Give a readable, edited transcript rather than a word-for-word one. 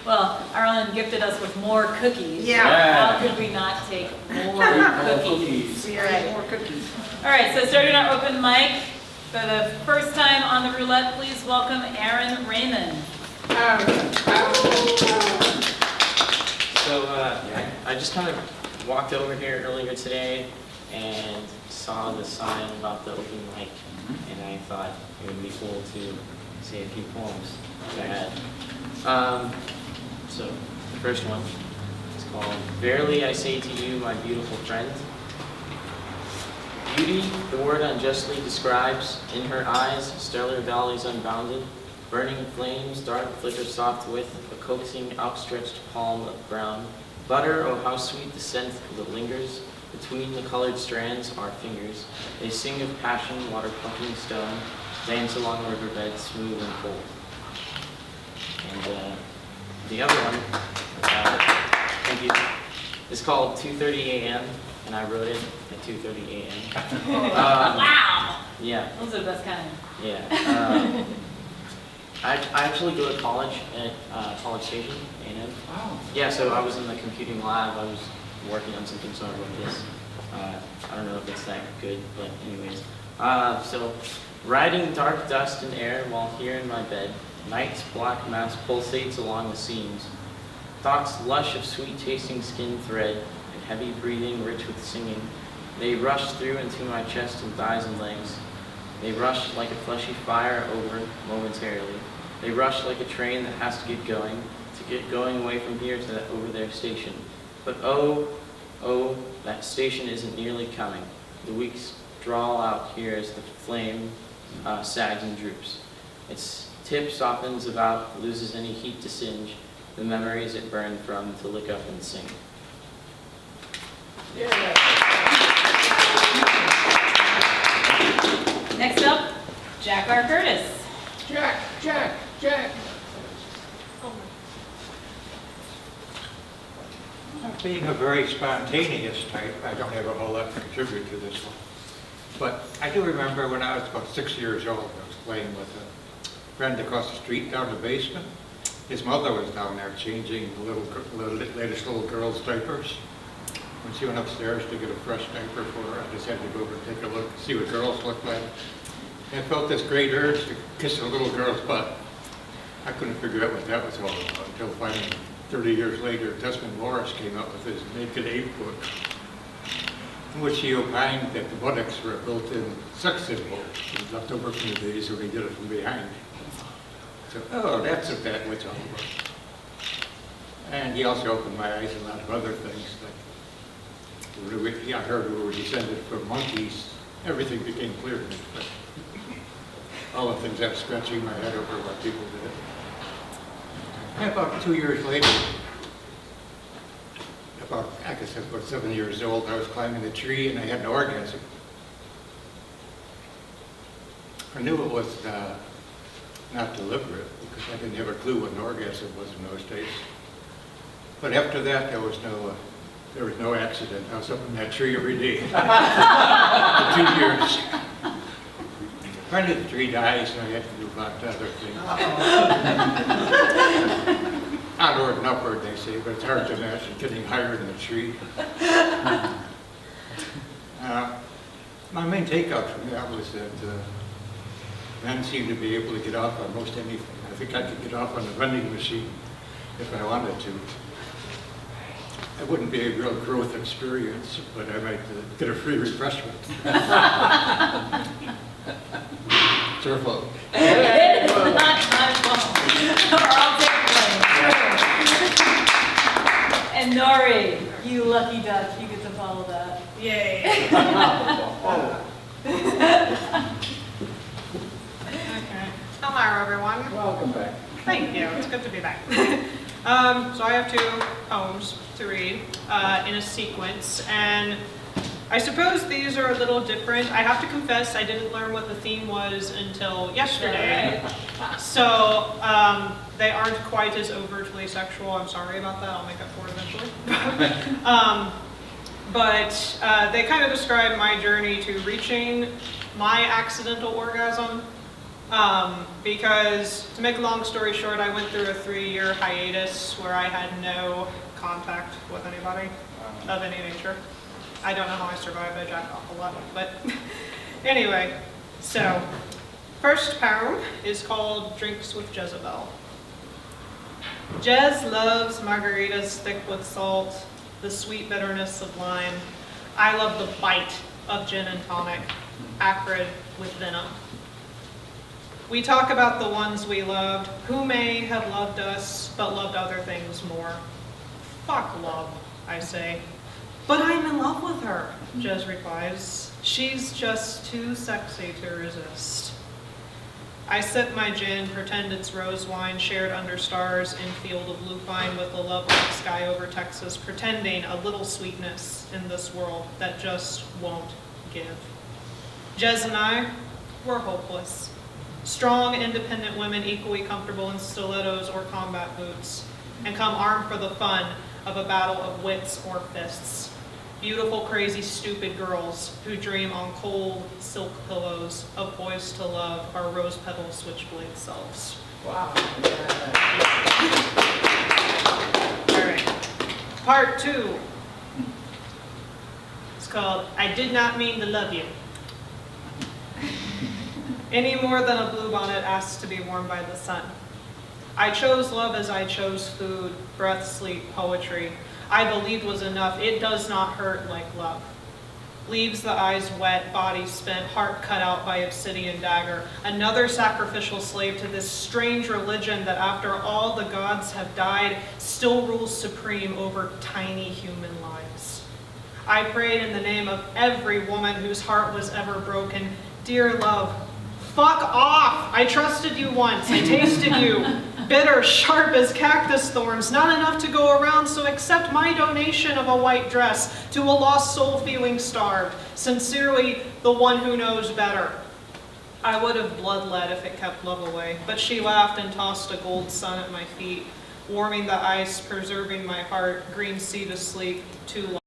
Well, Arlen gifted us with more cookies. Yeah. How could we not take more cookies? We are more cookies. All right, so starting our open mic. For the first time on the roulette, please welcome Aaron Raymond. So I just kind of walked over here earlier today and saw the sign about the open mic, and I thought it would be cool to say a few poems that I had. So the first one is called "Verily I Say to You, My Beautiful Friend." Beauty, the word unjustly describes. In her eyes, stellar valleys unbounded, burning flames, dark flicker soft with a coaxing, outstretched palm of brown. Butter, oh how sweet the scent that lingers. Between the colored strands are fingers. They sing of passion, water plucking stone, dance along riverbeds, smooth and cold. And the other one, thank you, is called 2:30 a.m. and I wrote it at 2:30 a.m. Wow! Yeah. Those are the best kind. Yeah. I actually go to college at College Station, A&M. Wow. Yeah, so I was in the computing lab. I was working on something, so I wrote this. I don't know if it's that good, but anyways. So, riding dark dust and air while here in my bed, night's black mass pulsates along the seams. Thoughts lush of sweet-tasting skin thread and heavy breathing rich with singing. They rush through into my chest and thighs and legs. They rush like a fleshy fire over momentarily. They rush like a train that has to get going away from here to that over there station. But oh, that station isn't nearly coming. The weeks draw out here as the flame sags and droops. Its tip softens about, loses any heat to singe, the memories it burned from to lick up and sing. Next up, Jack R. Curtis. Jack. Being a very spontaneous type, I don't have a whole lot to contribute to this one. But I do remember when I was about 6 years old, I was playing with a friend across the street down in the basement. His mother was down there changing the latest little girl's diapers. When she went upstairs to get a fresh diaper for her, I just had to go over and take a look, see what girls look like. And I felt this great urge to kiss a little girl's butt. I couldn't figure out what that was all about until finally, 30 years later, Desmond Morris came out with his Naked Ape book, in which he opined that the buttocks were a built-in sex symbol. It was left over from the days when he did it from behind. So, oh, that's what that was all about. And he also opened my eyes to a lot of other things. Like, I heard we were descended from monkeys. Everything became clear to me. But all the things I was scratching my head over what people did. And about 2 years later, I guess I was about 7 years old, I was climbing a tree and I had an orgasm. I knew it was not deliberate because I didn't have a clue what an orgasm was in those days. But after that, there was no accident. I was up in that tree every day for 2 years. Finally, the tree dies, and I had to move on to other things. Onward and upward, they say, but it's hard to imagine getting higher than a tree. My main takeout from that was that men seem to be able to get off on most anything. I think I could get off on the vending machine if I wanted to. It wouldn't be a real growth experience, but I might get a free refreshment. It's your fault. It's not my fault. Or I'll take blame. And Nori, you lucky duck, you get to follow that. Yay. Okay. Hello, everyone. Welcome back. Thank you. It's good to be back. So I have 2 poems to read in a sequence, and I suppose these are a little different. I have to confess, I didn't learn what the theme was until yesterday. So they aren't quite as overtly sexual. I'm sorry about that. I'll make up for it eventually. But they kind of describe my journey to reaching my accidental orgasm. Because, to make a long story short, I went through a 3-year hiatus where I had no contact with anybody of any nature. I don't know how I survived, I jacked off a lot, but anyway, so first poem is called Drinks with Jezebel. Jez loves margaritas thick with salt, the sweet bitterness of lime. I love the bite of gin and tonic, acrid with venom. We talk about the ones we loved, who may have loved us, but loved other things more. Fuck love, I say. But I'm in love with her, Jez replies. She's just too sexy to resist. I sip my gin, pretend it's rose wine shared under stars in field of lupine with the lovely sky over Texas, pretending a little sweetness in this world that just won't give. Jez and I, we're hopeless. Strong, independent women equally comfortable in stilettos or combat boots, and come armed for the fun of a battle of wits or fists. Beautiful, crazy, stupid girls who dream on cold silk pillows of boys to love our rose petal switchblade selves. Wow. All right, part 2. It's called I Did Not Mean to Love You. Any more than a bluebonnet asks to be warmed by the sun. I chose love as I chose food, breath, sleep, poetry. I believed was enough. It does not hurt like love. Leaves the eyes wet, body spent, heart cut out by obsidian dagger. Another sacrificial slave to this strange religion that after all the gods have died, still rules supreme over tiny human lives. I prayed in the name of every woman whose heart was ever broken. Dear love, fuck off! I trusted you once, I tasted you. Bitter, sharp as cactus thorns, not enough to go around, so accept my donation of a white dress to a lost soul feeling starved. Sincerely, the one who knows better. I would have bloodlet if it kept love away, but she laughed and tossed a gold sun at my feet, warming the ice, preserving my heart, green sea to sleep, too long.